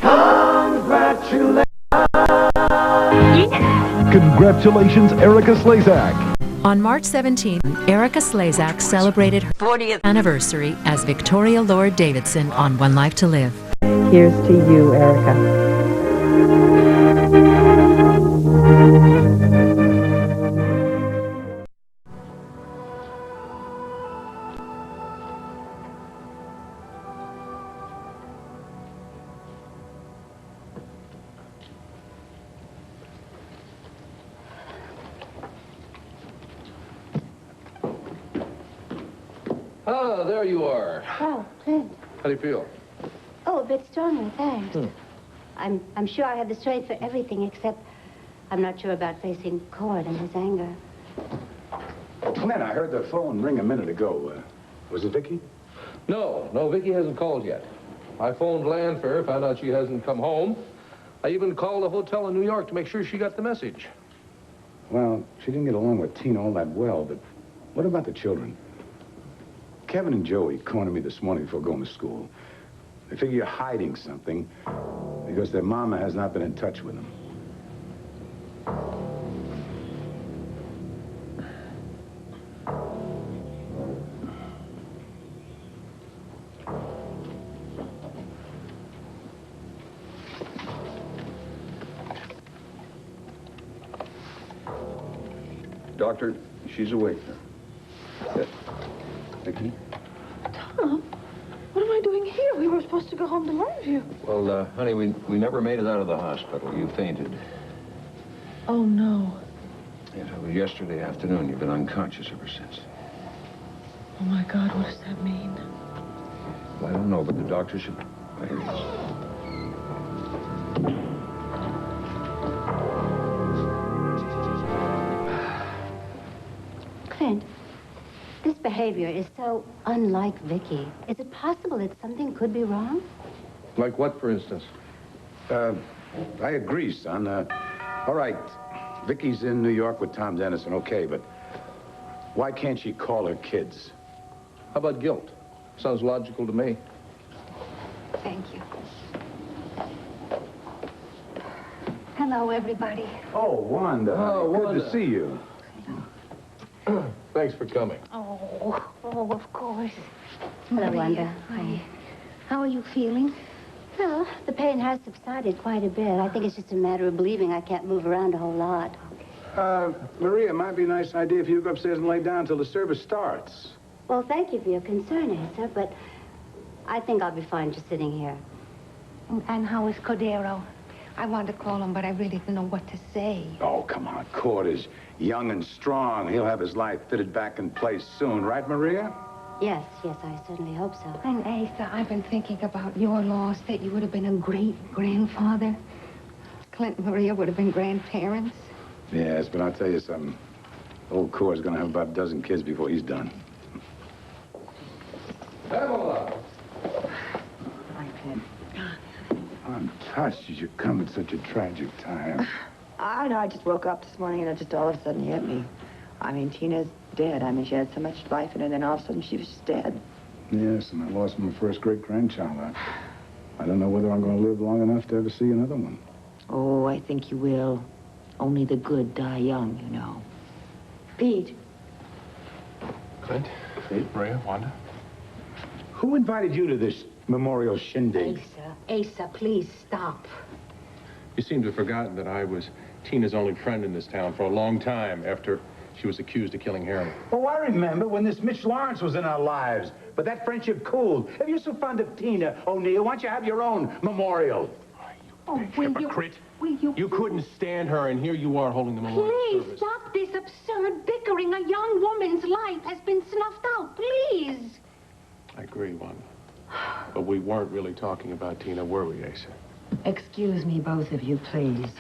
Congratulations! Congratulations, Erica Slezak. On March 17th, Erica Slezak celebrated her 40th anniversary as Victoria Lord Davidson on One Life to Live. Here's to you, Erica. Ah, there you are. Oh, Clint. How do you feel? Oh, a bit stronger, thanks. I'm sure I have the strength for everything, except I'm not sure about facing Cord and his anger. Clint, I heard the phone ring a minute ago. Was it Vicki? No, Vicki hasn't called yet. I phoned Landfair, found out she hasn't come home. I even called a hotel in New York to make sure she got the message. Well, she didn't get along with Tina all that well, but what about the children? Kevin and Joey cornered me this morning before going to school. They figure you're hiding something because their mama has not been in touch with them. Doctor, she's awake. Vicki? Tom, what am I doing here? We were supposed to go home to Longview. Well, honey, we never made it out of the hospital. You fainted. Oh, no. Yes, it was yesterday afternoon. You've been unconscious ever since. Oh, my God, what does that mean? Well, I don't know, but the doctor should... Here it is. Clint, this behavior is so unlike Vicki. Is it possible that something could be wrong? Like what, for instance? I agree, son. All right, Vicki's in New York with Tom Dennison, okay, but why can't she call her kids? How about guilt? Sounds logical to me. Thank you. Hello, everybody. Oh, Wanda. Oh, Good Wanda. to see you. Thanks for coming. Oh, of course. Hello, Wanda. Hi. How are you feeling? Well, the pain has subsided quite a bit. I think it's just a matter of believing I can't move around a whole lot. Maria, it might be a nice idea if you go upstairs and lay down until the service starts. Well, thank you for your concern, Asa, but I think I'll be fine just sitting here. And how is Cordero? I wanted to call him, but I really didn't know what to say. Oh, come on. Cord is young and strong. He'll have his life fitted back in place soon, right, Maria? Yes, I certainly hope so. And Asa, I've been thinking about your loss, that you would have been a great-grandfather. Clint and Maria would have been grandparents. Yes, but I'll tell you something. Old Cord's gonna have about a dozen kids before he's done. Pamela! Hi, Clint. I'm touched as you come at such a tragic time. I know, I just woke up this morning and it just all of a sudden hit me. I mean, Tina's dead. I mean, she had so much life in her, and then all of a sudden she was just dead. Yes, and I lost my first great-grandchild. I don't know whether I'm going to live long enough to ever see another one. Oh, I think you will. Only the good die young, you know. Pete. Clint, Maria, Wanda. Who invited you to this memorial shindig? Asa, please stop. You seem to have forgotten that I was Tina's only friend in this town for a long time after she was accused of killing Harry. Oh, I remember when this Mitch Lawrence was in our lives. But that friendship cooled. If you're so fond of Tina O'Neill, why don't you have your own memorial? Oh, Hypocrite. Will you... You couldn't stand her, and here you are holding the memorial Please service. stop this absurd bickering. A young woman's life has been snuffed out. Please. I agree, Wanda. But we weren't really talking about Tina, were we, Asa? Excuse me, both of you, please.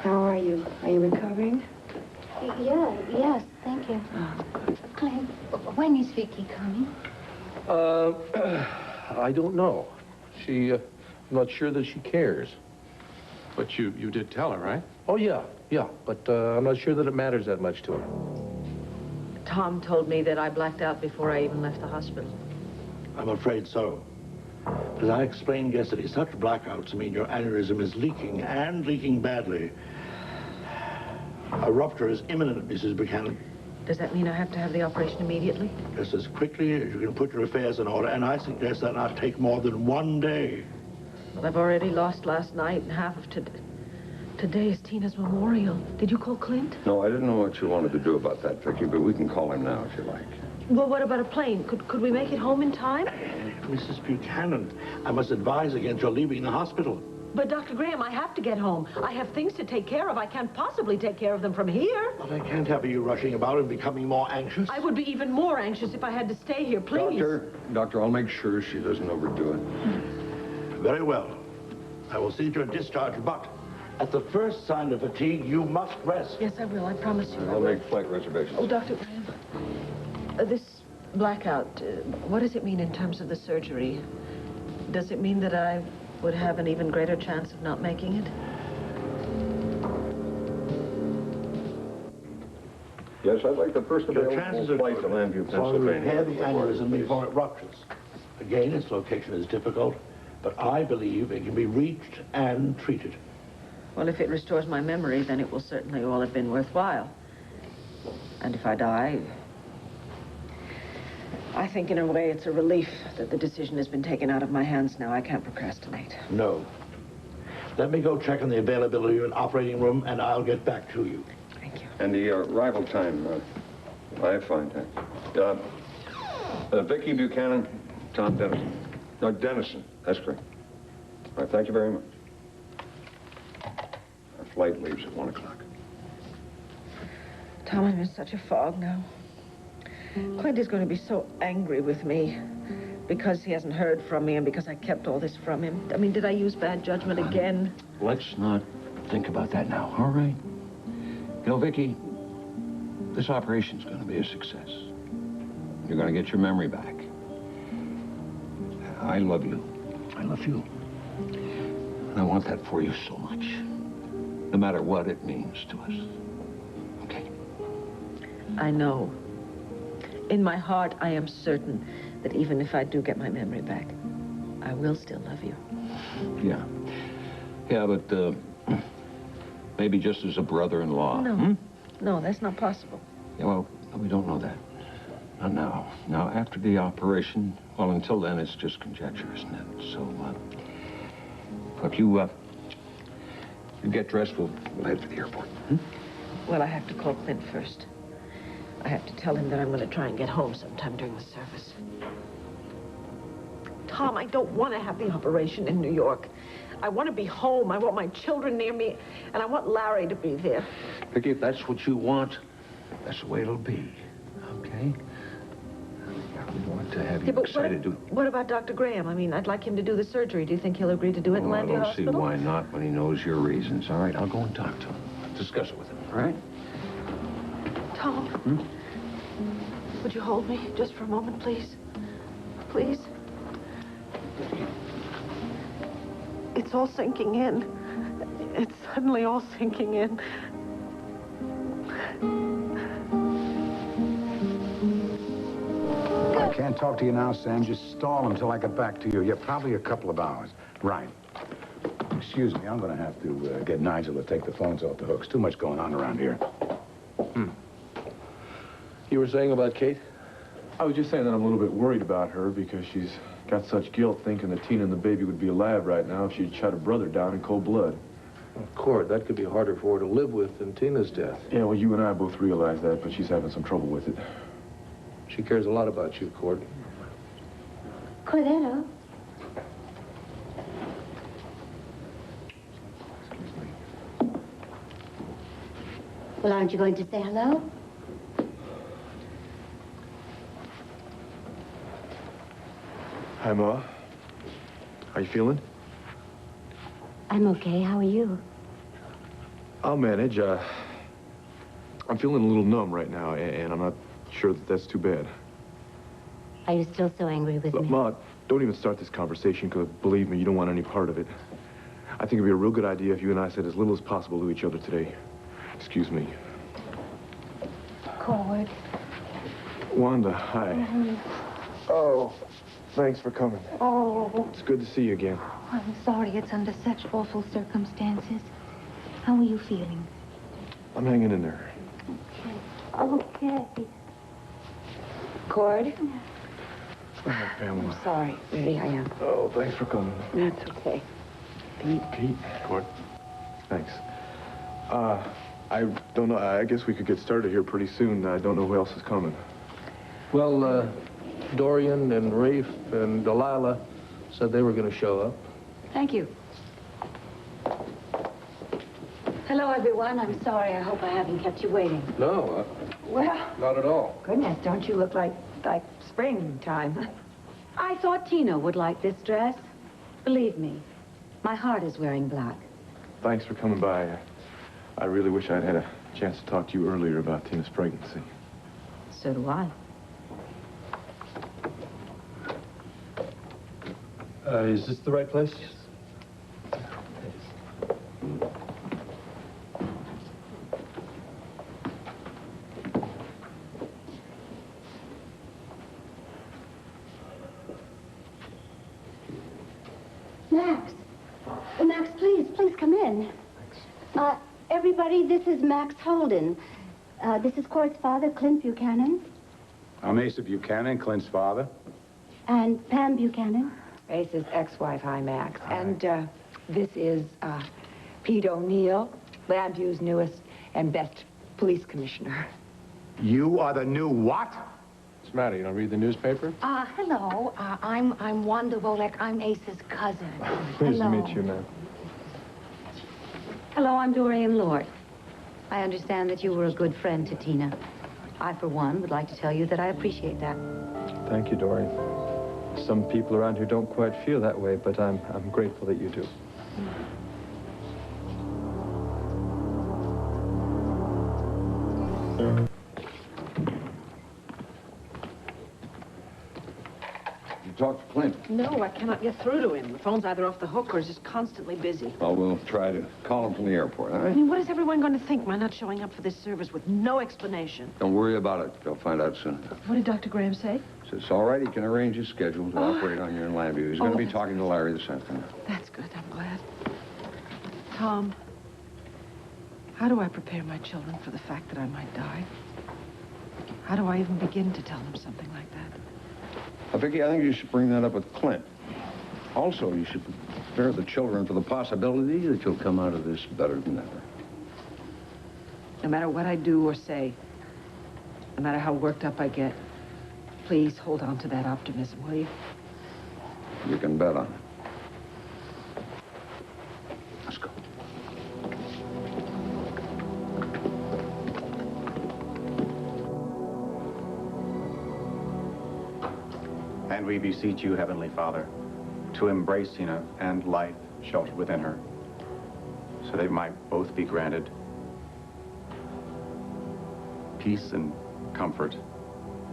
How are you? Are you recovering? Yes, thank you. Oh, good. Clint, when is Vicki coming? I don't know. I'm not sure that she cares. But you did tell her, right? Oh, yeah, but I'm not sure that it matters that much to her. Tom told me that I blacked out before I even left the hospital. I'm afraid so. As I explained yesterday, such blackouts mean your aneurysm is leaking, and leaking badly. A rupture is imminent, Mrs. Buchanan. Does that mean I have to have the operation immediately? Just as quickly as you can put your affairs in order, and I suggest that not take more than 1 day. Well, I've already lost last night and half of today. Today is Tina's memorial. Did you call Clint? No, I didn't know what you wanted to do about that, Vicki, but we can call him now if you like. Well, what about a plane? Could we make it home in time? Mrs. Buchanan, I must advise against your leaving the hospital. But, Dr. Graham, I have to get home. I have things to take care of. I can't possibly take care of them from here. But I can't have you rushing about and becoming more anxious. I would be even more anxious if I had to stay here, please. Doctor, I'll make sure she doesn't overdo it. Very well. I will see that you're discharged, but at the first sign of fatigue, you must rest. Yes, I will. I promise you. I'll make flight reservations. Oh, Dr. Graham, this blackout, what does it mean in terms of the surgery? Does it mean that I would have an even greater chance of not making it? Yes, I'd like the first Your chances available are flight to good. Landview, So we repair Pennsylvania. the aneurysm before it ruptures. Again, its location is difficult, but I believe it can be reached and treated. Well, if it restores my memory, then it will certainly all have been worthwhile. And if I die, I think in a way it's a relief that the decision has been taken out of my hands now. I can't procrastinate. No. Let me go check on the availability of an operating room, and I'll get back to you. Thank you. And the arrival time, I have fine time. Vicki Buchanan, Tom Dennison. No, Dennison, that's correct. All right, thank you very much. Our flight leaves at 1 o'clock. Tom, I'm in such a fog now. Clint is going to be so angry with me because he hasn't heard from me and because I kept all this from him. I mean, did I use bad judgment again? Let's not think about that now, all right? You know, Vicki, this operation's going to be a success. You're going to get your memory back. I love you. I love you. And I want that for you so much. No matter what it means to us. Okay? I know. In my heart, I am certain that even if I do get my memory back, I will still love you. Yeah. Yeah, but maybe just as a brother-in-law. No. No, that's not possible. Yeah, well, we don't know that. Not now. Now, after the operation, well, until then, it's just conjecture, isn't it? So, look, you get dressed, we'll head for the airport. Well, I have to call Clint first. I have to tell him that I'm going to try and get home sometime during the service. Tom, I don't want to have the operation in New York. I want to be home. I want my children near me, and I want Larry to be there. Vicki, if that's what you want, that's the way it'll be, okay? We want to have you excited to... What about Dr. Graham? I mean, I'd like him to do the surgery. Do you think he'll agree to do it in Landview I Hospital? don't see why not when he knows your reasons. All right, I'll go and talk to him. Discuss it with him, all right? Tom, would you hold me just for a moment, please? Please? It's all sinking in. It's suddenly all sinking in. I can't talk to you now, Sam. Just stall until I get back to you. Yeah, probably a couple of hours. Right. Excuse me, I'm going to have to get Nigel to take the phones off the hooks. Too much going on around here. You were saying about Kate? I was just saying that I'm a little bit worried about her because she's got such guilt thinking that Tina and the baby would be alive right now if she'd shot her brother down in cold blood. Cord, that could be harder for her to live with than Tina's death. Yeah, well, you and I both realize that, but she's having some trouble with it. She cares a lot about you, Cord. Cordero. Well, aren't you going to say hello? Hi, Ma. How you feeling? I'm okay. How are you? I'll manage. I'm feeling a little numb right now, and I'm not sure that that's too bad. Are you still so angry with Look, me? Ma, don't even start this conversation, because believe me, you don't want any part of it. I think it'd be a real good idea if you and I said as little as possible to each other today. Excuse me. Cord. Wanda, hi. Mm-hmm. Oh. Thanks for coming. Oh, It's good to see you again. I'm sorry it's under such awful circumstances. How are you feeling? I'm hanging in there. Okay. Cord? Oh, Pamela. I'm sorry, really, I am. Oh, thanks for coming. That's okay. Pete? Pete? Cord? Thanks. I don't know. I guess we could get started here pretty soon. I don't know who else is coming. Well, Dorian and Rafe and Delilah said they were going to show up. Thank you. Hello, everyone. I'm sorry. I hope I haven't kept you waiting. No, Well, not at all. goodness, don't you look like springtime? I thought Tina would like this dress. Believe me, my heart is wearing black. Thanks for coming by. I really wish I'd had a chance to talk to you earlier about Tina's pregnancy. So do I. Is this the right place? Max. Oh, Max, please come in. Everybody, this is Max Holden. This is Court's father, Clint Buchanan, I'm Asa Buchanan, Clint's father. and Pam Buchanan. Ace's ex-wife, hi, Max. And this is Pete O'Neill, Lambview's newest and best police commissioner. You are the new what? What's the matter? You don't read the newspaper? Hello. I'm Wanda Volek. I'm Ace's cousin. Pleased to Hello. meet you, ma'am. Hello, I'm Dorian Lord. I understand that you were a good friend to Tina. I, for one, would like to tell you that I appreciate that. Thank you, Dory. Some people around here don't quite feel that way, but I'm grateful that you do. You talked to Clint? No, I cannot get through to him. The phone's either off the hook or is just constantly busy. Well, we'll try to call him from the airport, all I right? mean, what is everyone going to think, my not showing up for this service with no explanation? Don't worry about it. They'll find out soon. What did Dr. Graham say? So it's all right. He can arrange his schedule to operate on you in Lambview. He's going to be talking to Larry this afternoon. That's good. I'm glad. Tom, how do I prepare my children for the fact that I might die? How do I even begin to tell them something like that? Vicki, I think you should bring that up with Clint. Also, you should prepare the children for the possibility that you'll come out of this better than ever. No matter what I do or say, no matter how worked up I get, please hold on to that optimism, will you? You can bet on it. Let's go. And we beseech you, Heavenly Father, to embrace Tina and life sheltered within her, so they might both be granted peace and comfort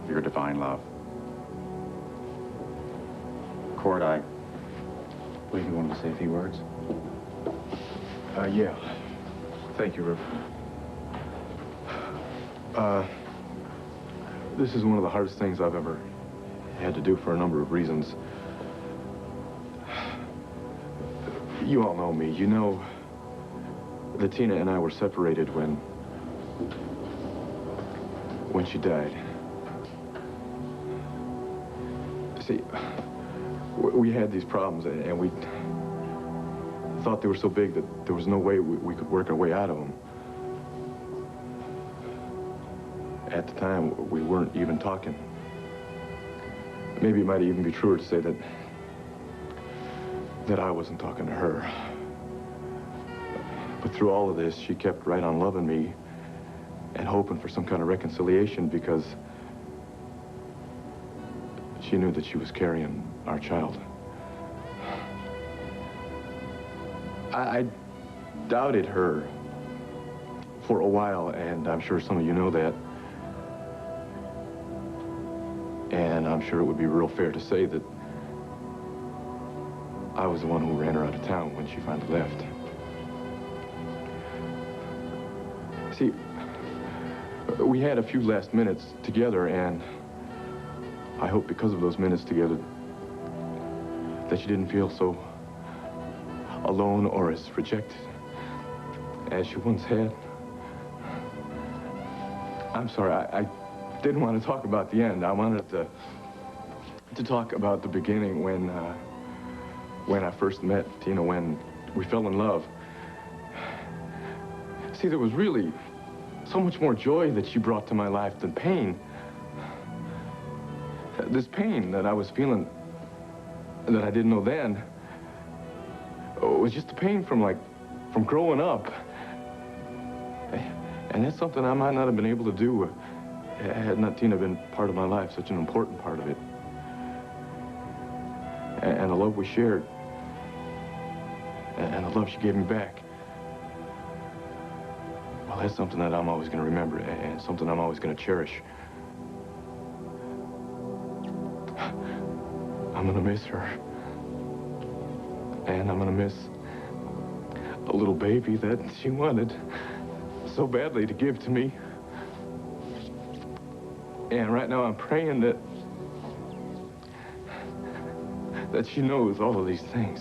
of your divine love. Cord, I believe you wanted to say a few words. Yeah. Thank you, River. This is one of the hardest things I've ever had to do for a number of reasons. You all know me. You know that Tina and I were separated when she died. See, we had these problems, and we thought they were so big that there was no way we could work our way out of them. At the time, we weren't even talking. Maybe it might even be truer to say that I wasn't talking to her. But through all of this, she kept right on loving me and hoping for some kind of reconciliation because she knew that she was carrying our child. I doubted her for a while, and I'm sure some of you know that. And I'm sure it would be real fair to say that I was the one who ran her out of town when she finally left. See, we had a few last minutes together, and I hope because of those minutes together that you didn't feel so alone or as rejected as you once had. I'm sorry, I didn't want to talk about the end. I wanted to talk about the beginning when I first met Tina, when we fell in love. See, there was really so much more joy that she brought to my life than pain. This pain that I was feeling that I didn't know then was just the pain from growing up. And that's something I might not have been able to do had not Tina been part of my life, such an important part of it. And the love we shared, and the love she gave me back. Well, that's something that I'm always going to remember, and something I'm always going to cherish. I'm going to miss her. And I'm going to miss a little baby that she wanted so badly to give to me. And right now I'm praying that she knows all of these things.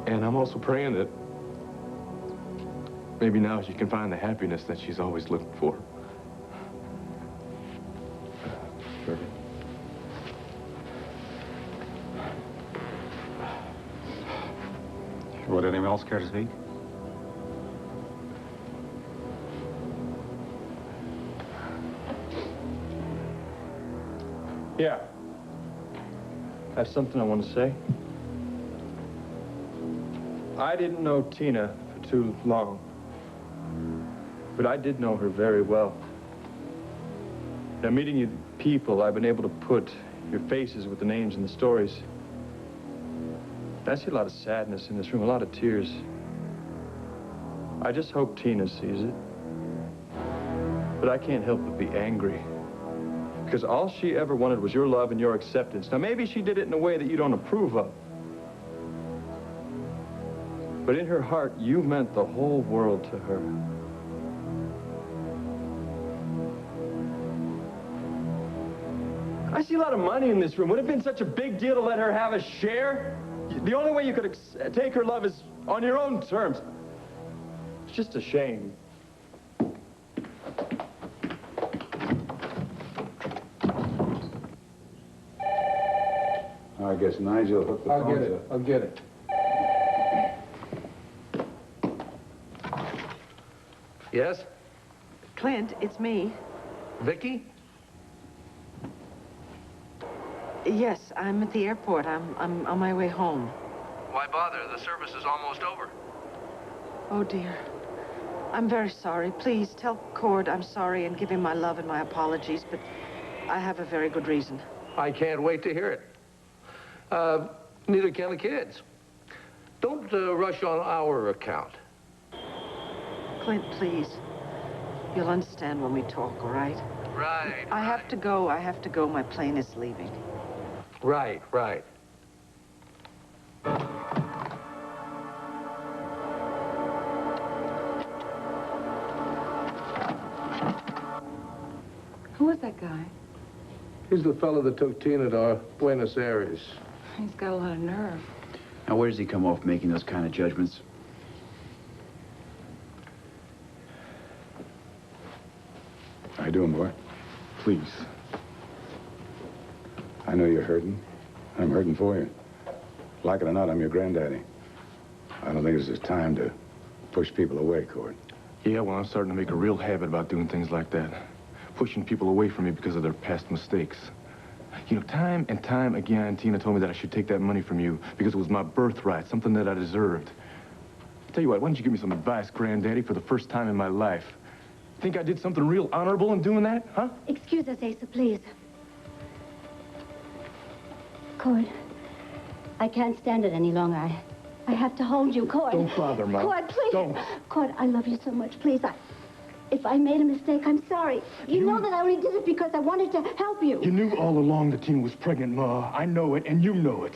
And I'm also praying that maybe now she can find the happiness that she's always looked for. Sure. Would anyone else care to speak? Yeah. I have something I want to say. I didn't know Tina for too long, but I did know her very well. Now, meeting you people, I've been able to put your faces with the names and the stories. I see a lot of sadness in this room, a lot of tears. I just hope Tina sees it. But I can't help but be angry. Because all she ever wanted was your love and your acceptance. Now, maybe she did it in a way that you don't approve of. But in her heart, you meant the whole world to her. I see a lot of money in this room. Would it have been such a big deal to let her have a share? The only way you could take her love is on your own terms. It's just a shame. I guess Nigel hooked the phone up. I'll get it. Yes? Clint, it's me. Vicki? Yes, I'm at the airport. I'm on my way home. Why bother? The service is almost over. Oh, dear. I'm very sorry. Please tell Cord I'm sorry and give him my love and my apologies, but I have a very good reason. I can't wait to hear it. Neither can the kids. Don't rush on our account. Clint, please. You'll understand when we talk, all right? Right. I have to go. I have to go. My plane is leaving. Right. Who was that guy? He's the fellow that took Tina to Buenos Aires. He's got a lot of nerve. Now, where does he come off making those kind of judgments? How you doing, boy? Please. I know you're hurting. I'm hurting for you. Like it or not, I'm your granddaddy. I don't think it's the time to push people away, Cord. Yeah, well, I'm starting to make a real habit about doing things like that. Pushing people away from me because of their past mistakes. You know, time and time again, Tina told me that I should take that money from you because it was my birthright, something that I deserved. Tell you what, why don't you give me some advice, Granddaddy, for the first time in my life? Think I did something real honorable in doing that, huh? Excuse us, Asa, please. Cord, I can't stand it any longer. I have to hold you, Cord. Don't bother, Mom. Cord, please. Don't. Cord, I love you so much. Please, if I made a mistake, I'm sorry. You know that I only did it because I wanted to help you. You knew all along that Tina was pregnant, Ma. I know it, and you know it.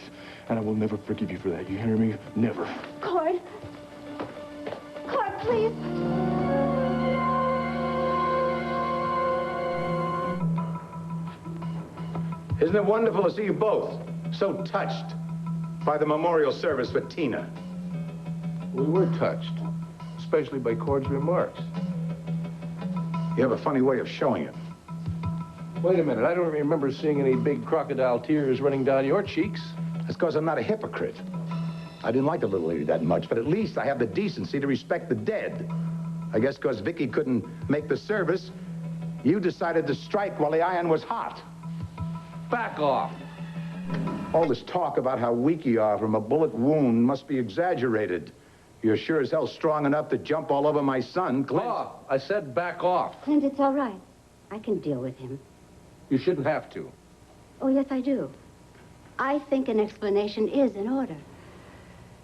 And I will never forgive you for that. You hear me? Never. Cord. Cord, please. Isn't it wonderful to see you both? so touched by the memorial service for Tina? We were touched, especially by Cord's remarks. You have a funny way of showing it. Wait a minute, I don't remember seeing any big crocodile tears running down your cheeks. That's because I'm not a hypocrite. I didn't like the little lady that much, but at least I have the decency to respect the dead. I guess because Vicki couldn't make the service, you decided to strike while the iron was hot. Back off. All this talk about how weak you are from a bullet wound must be exaggerated. You're sure as hell strong enough to jump all over my son, Clint. Oh, I said back off. Clint, it's all right. I can deal with him. You shouldn't have to. Oh, yes, I do. I think an explanation is in order.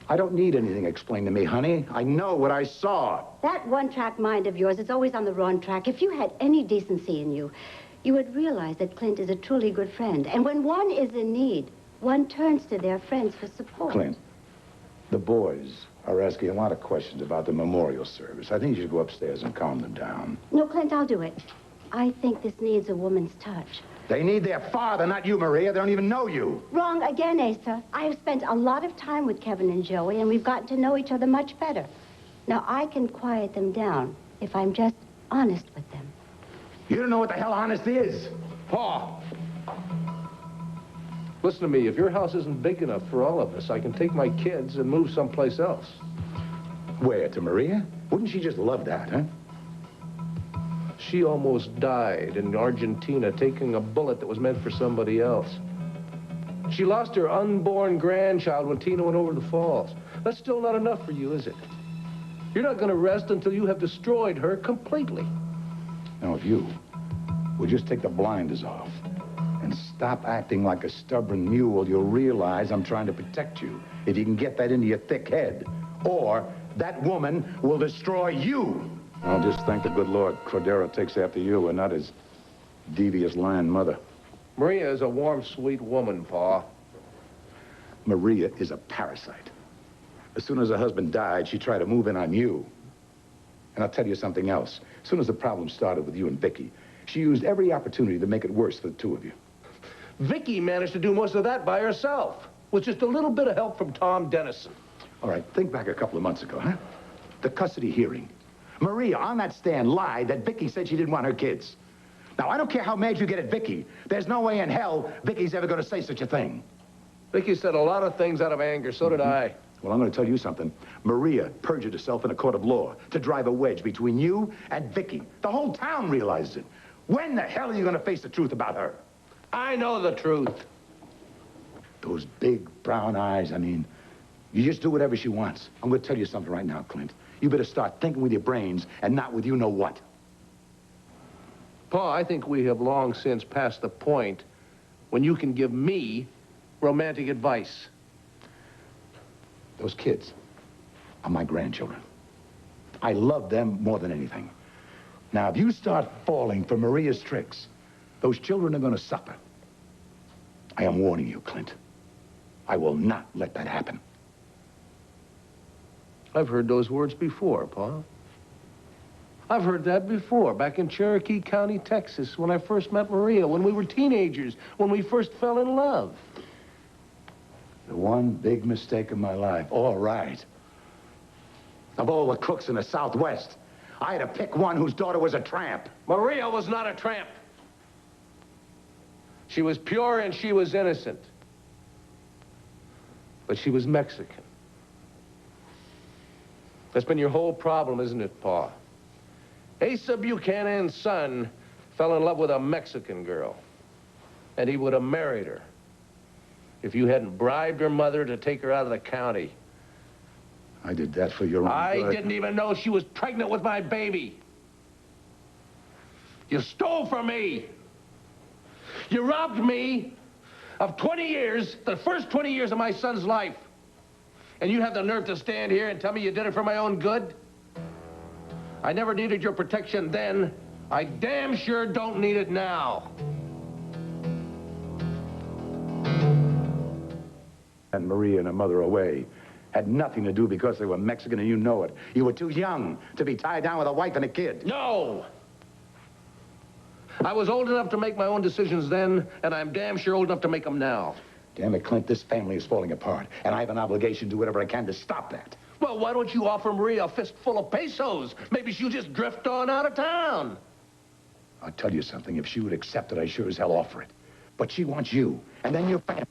I don't need anything explained to me, honey. I know what I saw. That one-track mind of yours is always on the wrong track. If you had any decency in you, you would realize that Clint is a truly good friend. And when one is in need, one turns to their friends for support. Clint, the boys are asking a lot of questions about the memorial service. I think you should go upstairs and calm them down. No, Clint, I'll do it. I think this needs a woman's touch. They need their father, not you, Maria. They don't even know you. Wrong again, Asa. I have spent a lot of time with Kevin and Joey, and we've gotten to know each other much better. Now, I can quiet them down if I'm just honest with them. You don't know what the hell honest is. Paul! Listen to me, if your house isn't big enough for all of us, I can take my kids and move someplace else. Where, to Maria? Wouldn't she just love that, huh? She almost died in Argentina taking a bullet that was meant for somebody else. She lost her unborn grandchild when Tina went over the falls. That's still not enough for you, is it? You're not going to rest until you have destroyed her completely. Now, if you would just take the blinders off and stop acting like a stubborn mule, you'll realize I'm trying to protect you. If you can get that into your thick head, or that woman will destroy you. I'll just thank the good Lord Cordero takes after you and not his devious lion mother. Maria is a warm, sweet woman, Pa. Maria is a parasite. As soon as her husband died, she tried to move in on you. And I'll tell you something else. As soon as the problem started with you and Vicki, she used every opportunity to make it worse for the two of you. Vicki managed to do most of that by herself, with just a little bit of help from Tom Dennison. All right, think back a couple of months ago, huh? The custody hearing. Maria, on that stand, lied that Vicki said she didn't want her kids. Now, I don't care how mad you get at Vicki. There's no way in hell Vicki's ever going to say such a thing. Vicki said a lot of things out of anger. So did I. Well, I'm going to tell you something. Maria perjured herself in a court of law to drive a wedge between you and Vicki. The whole town realizes it. When the hell are you going to face the truth about her? I know the truth. Those big brown eyes, I mean, you just do whatever she wants. I'm going to tell you something right now, Clint. You better start thinking with your brains and not with you-know-what. Pa, I think we have long since passed the point when you can give me romantic advice. Those kids are my grandchildren. I love them more than anything. Now, if you start falling for Maria's tricks, those children are going to suffer. I am warning you, Clint. I will not let that happen. I've heard those words before, Pa. I've heard that before, back in Cherokee County, Texas, when I first met Maria, when we were teenagers, when we first fell in love. The one big mistake of my life. All right. Of all the crooks in the Southwest, I had to pick one whose daughter was a tramp. Maria was not a tramp. She was pure and she was innocent. But she was Mexican. That's been your whole problem, isn't it, Pa? Asa Buchanan's son fell in love with a Mexican girl. And he would have married her if you hadn't bribed her mother to take her out of the county. I did that for your own good. I didn't even know she was pregnant with my baby. You stole from me. You robbed me of 20 years, the first 20 years of my son's life. And you have the nerve to stand here and tell me you did it for my own good? I never needed your protection then. I damn sure don't need it now. And Maria and her mother away had nothing to do because they were Mexican and you know it. You were too young to be tied down with a wife and a kid. No! I was old enough to make my own decisions then, and I'm damn sure old enough to make them now. Damn it, Clint, this family is falling apart, and I have an obligation to do whatever I can to stop that. Well, why don't you offer Maria a fistful of pesos? Maybe she'll just drift on out of town. I'll tell you something. If she would accept it, I sure as hell offer it. But she wants you, and then your family.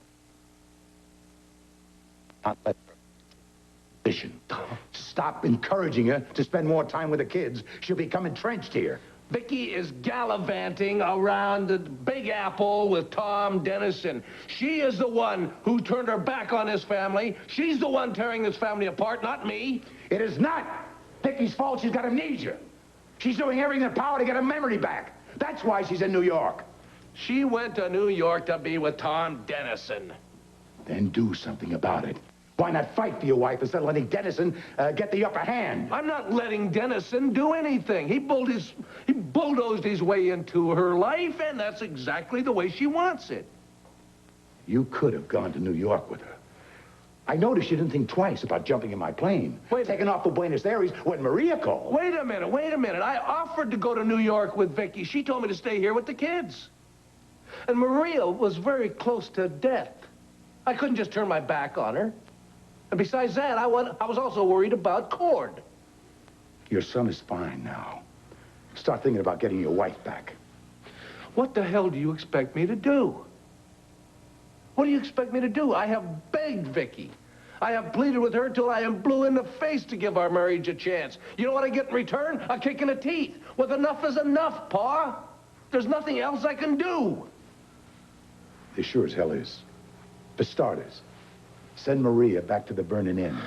Not let her. Stop encouraging her to spend more time with the kids. She'll become entrenched here. Vicki is gallivanting around the Big Apple with Tom Dennison. She is the one who turned her back on this family. She's the one tearing this family apart, not me. It is not Vicki's fault she's got amnesia. She's doing everything in her power to get her memory back. That's why she's in New York. She went to New York to be with Tom Dennison. Then do something about it. Why not fight for your wife instead of letting Dennison get the upper hand? I'm not letting Dennison do anything. He bulldozed his way into her life, and that's exactly the way she wants it. You could have gone to New York with her. I noticed you didn't think twice about jumping in my plane. Taking off for Buenos Aires when Maria called. Wait a minute. I offered to go to New York with Vicki. She told me to stay here with the kids. And Maria was very close to death. I couldn't just turn my back on her. And besides that, I was also worried about Cord. Your son is fine now. Start thinking about getting your wife back. What the hell do you expect me to do? What do you expect me to do? I have begged Vicki. I have pleaded with her till I am blue in the face to give our marriage a chance. You know what I get in return? A kick in the teeth. Well, enough is enough, Pa. There's nothing else I can do. There sure as hell is. For starters, send Maria back to the Burning Inn.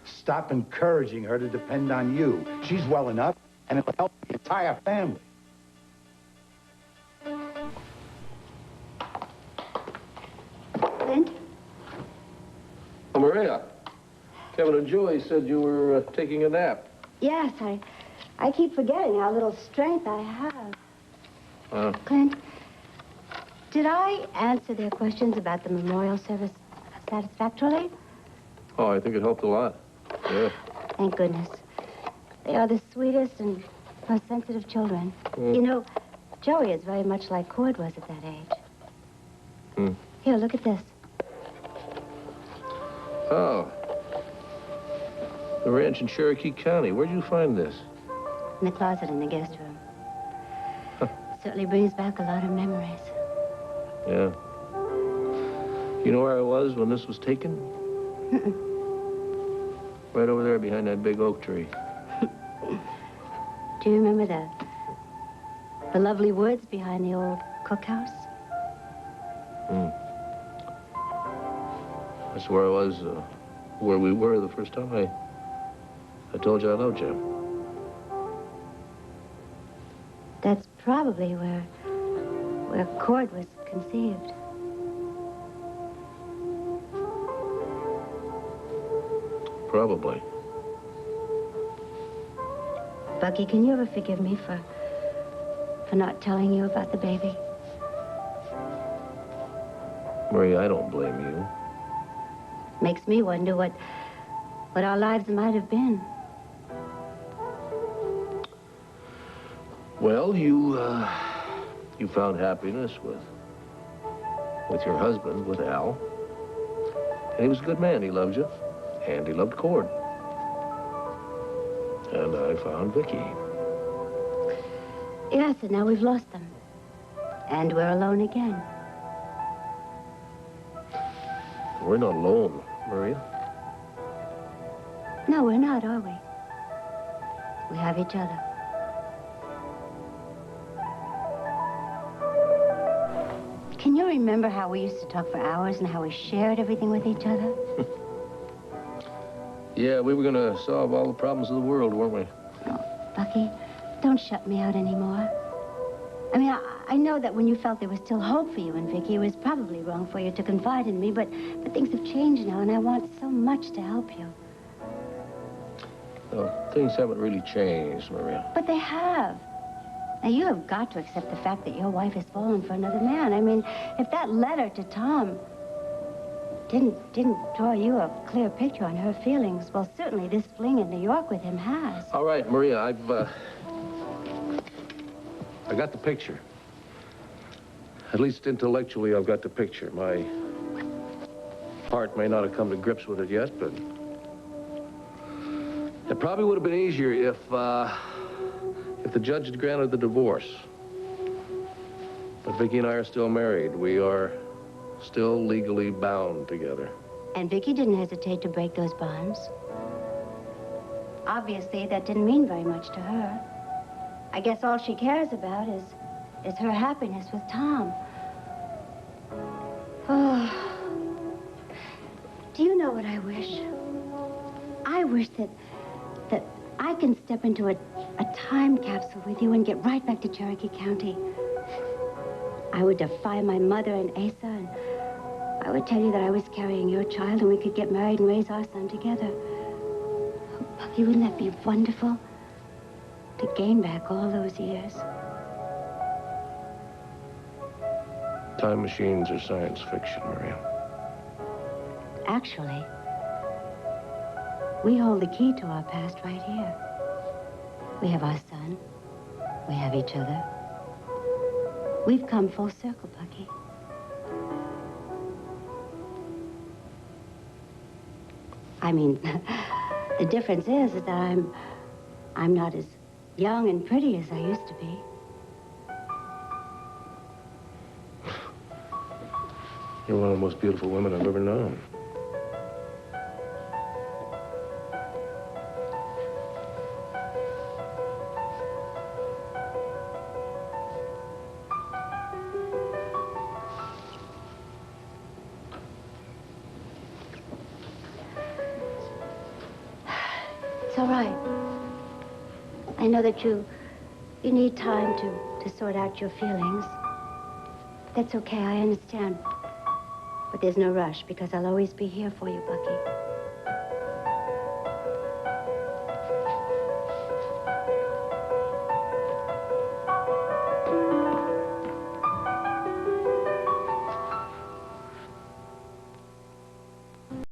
Stop encouraging her to depend on you. She's well enough, and it'll help the entire family. Clint? Oh, Maria, Kevin and Joey said you were taking a nap. Yes, I keep forgetting how little strength I have. Clint, did I answer their questions about the memorial service satisfactorily? Oh, I think it helped a lot. Yeah. Thank goodness. They are the sweetest and most sensitive children. You know, Joey is very much like Cord was at that age. Here, look at this. Oh. The ranch in Cherokee County. Where'd you find this? In the closet in the guest room. Certainly brings back a lot of memories. Yeah. You know where I was when this was taken? Right over there behind that big oak tree. Do you remember the lovely woods behind the old cookhouse? That's where I was, where we were the first time I told you I loved you. That's probably where Cord was conceived. Probably. Bucky, can you ever forgive me for not telling you about the baby? Maria, I don't blame you. Makes me wonder what our lives might have been. Well, you found happiness with your husband, with Al. And he was a good man. He loved you. And he loved Cord. And I found Vicki. Yes, and now we've lost them. And we're alone again. We're not alone, Maria. No, we're not, are we? We have each other. Can you remember how we used to talk for hours and how we shared everything with each other? Yeah, we were going to solve all the problems of the world, weren't we? Oh, Bucky, don't shut me out anymore. I mean, I know that when you felt there was still hope for you and Vicki, it was probably wrong for you to confide in me, but things have changed now, and I want so much to help you. Well, things haven't really changed, Maria. But they have. Now, you have got to accept the fact that your wife has fallen for another man. I mean, if that letter to Tom didn't draw you a clear picture on her feelings, well, certainly this fling in New York with him has. All right, Maria, I got the picture. At least intellectually, I've got the picture. Heart may not have come to grips with it yet, but it probably would have been easier if the judge had granted the divorce. But Vicki and I are still married. We are still legally bound together. And Vicki didn't hesitate to break those bonds. Obviously, that didn't mean very much to her. I guess all she cares about is her happiness with Tom. Oh. Do you know what I wish? I wish that I can step into a time capsule with you and get right back to Cherokee County. I would defy my mother and Asa, and I would tell you that I was carrying your child and we could get married and raise our son together. Oh, Bucky, wouldn't that be wonderful? To gain back all those years. Time machines are science fiction, Maria. Actually, we hold the key to our past right here. We have our son. We have each other. We've come full circle, Bucky. I mean, the difference is that I'm not as young and pretty as I used to be. You're one of the most beautiful women I've ever known. It's all right. I know that you need time to sort out your feelings. That's okay, I understand. But there's no rush, because I'll always be here for you, Bucky.